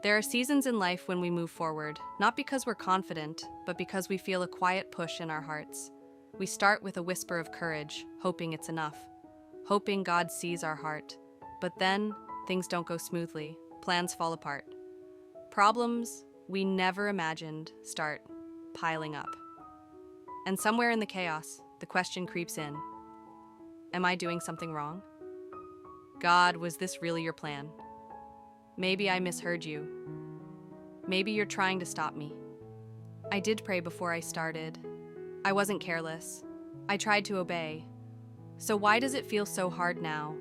There are seasons in life when we move forward, not because we're confident, but because we feel a quiet push in our hearts. We start with a whisper of courage, hoping it's enough, hoping God sees our heart. But then, things don't go smoothly, plans fall apart. Problems we never imagined start piling up. And somewhere in the chaos, the question creeps in. Am I doing something wrong? God, was this really your plan? Maybe I misheard you. Maybe you're trying to stop me. I did pray before I started. I wasn't careless. I tried to obey. So why does it feel so hard now?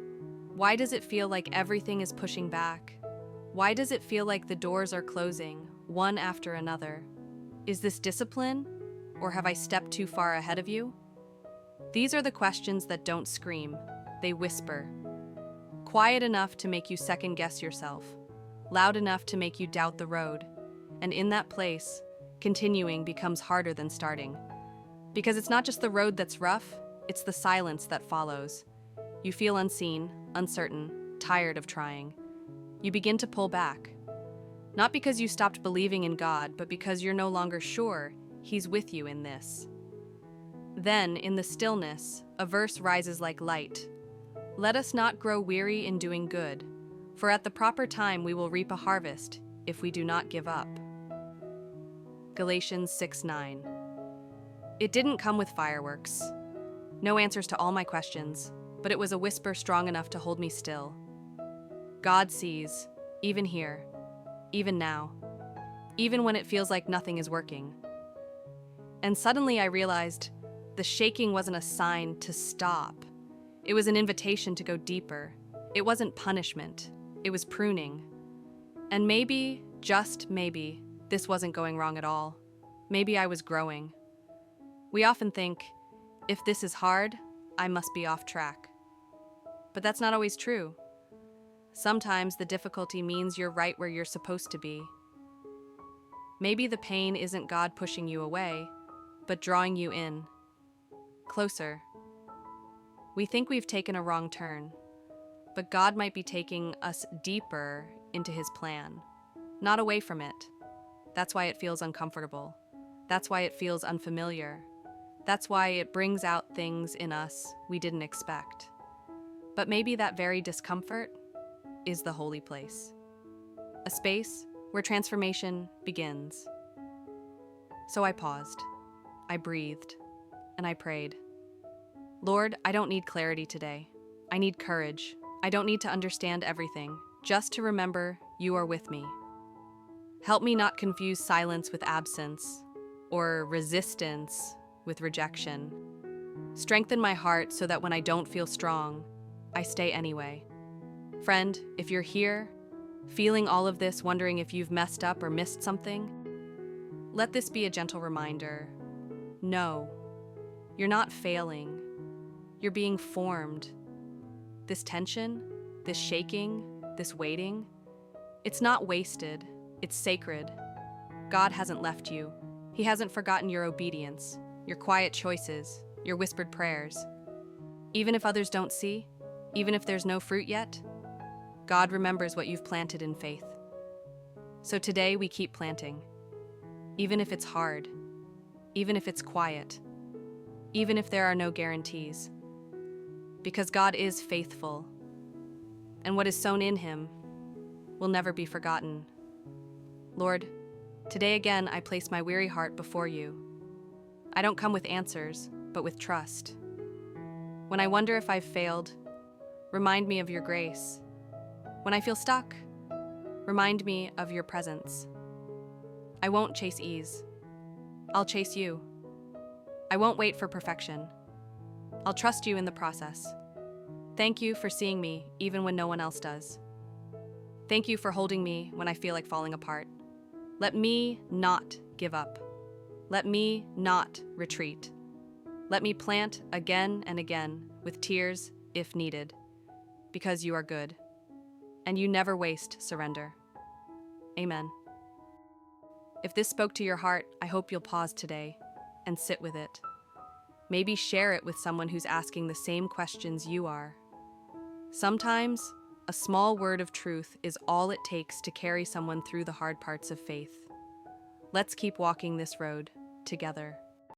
Why does it feel like everything is pushing back? Why does it feel like the doors are closing, one after another? Is this discipline? Or have I stepped too far ahead of you? These are the questions that don't scream, they whisper. Quiet enough to make you second-guess yourself, loud enough to make you doubt the road. And in that place, continuing becomes harder than starting. Because it's not just the road that's rough, it's the silence that follows. You feel unseen, uncertain, tired of trying. You begin to pull back. Not because you stopped believing in God, but because you're no longer sure He's with you in this. Then, in the stillness, a verse rises like light. Let us not grow weary in doing good, for at the proper time we will reap a harvest if we do not give up. Galatians 6:9. It didn't come with fireworks. No answers to all my questions, but it was a whisper strong enough to hold me still. God sees, even here, even now, even when it feels like nothing is working. And suddenly I realized the shaking wasn't a sign to stop. It was an invitation to go deeper. It wasn't punishment. It was pruning. And maybe, just maybe, this wasn't going wrong at all. Maybe I was growing. We often think, if this is hard, I must be off track. But that's not always true. Sometimes the difficulty means you're right where you're supposed to be. Maybe the pain isn't God pushing you away, but drawing you in, closer. We think we've taken a wrong turn, but God might be taking us deeper into His plan, not away from it. That's why it feels uncomfortable. That's why it feels unfamiliar. That's why it brings out things in us we didn't expect. But maybe that very discomfort is the holy place, a space where transformation begins. So I paused, I breathed, and I prayed. Lord, I don't need clarity today. I need courage. I don't need to understand everything, just to remember you are with me. Help me not confuse silence with absence, or resistance with rejection. Strengthen my heart so that when I don't feel strong, I stay anyway. Friend, if you're here, feeling all of this, wondering if you've messed up or missed something, let this be a gentle reminder. No, you're not failing. You're being formed. This tension, this shaking, this waiting, it's not wasted, it's sacred. God hasn't left you. He hasn't forgotten your obedience, your quiet choices, your whispered prayers. Even if others don't see, even if there's no fruit yet, God remembers what you've planted in faith. So today we keep planting, even if it's hard, even if it's quiet, even if there are no guarantees. Because God is faithful, and what is sown in Him will never be forgotten. Lord, today again I place my weary heart before you. I don't come with answers, but with trust. When I wonder if I've failed, remind me of your grace. When I feel stuck, remind me of your presence. I won't chase ease. I'll chase you. I won't wait for perfection. I'll trust you in the process. Thank you for seeing me even when no one else does. Thank you for holding me when I feel like falling apart. Let me not give up. Let me not retreat. Let me plant again and again with tears if needed, because you are good, and you never waste surrender. Amen. If this spoke to your heart, I hope you'll pause today and sit with it. Maybe share it with someone who's asking the same questions you are. Sometimes, A small word of truth is all it takes to carry someone through the hard parts of faith. Let's keep walking this road together.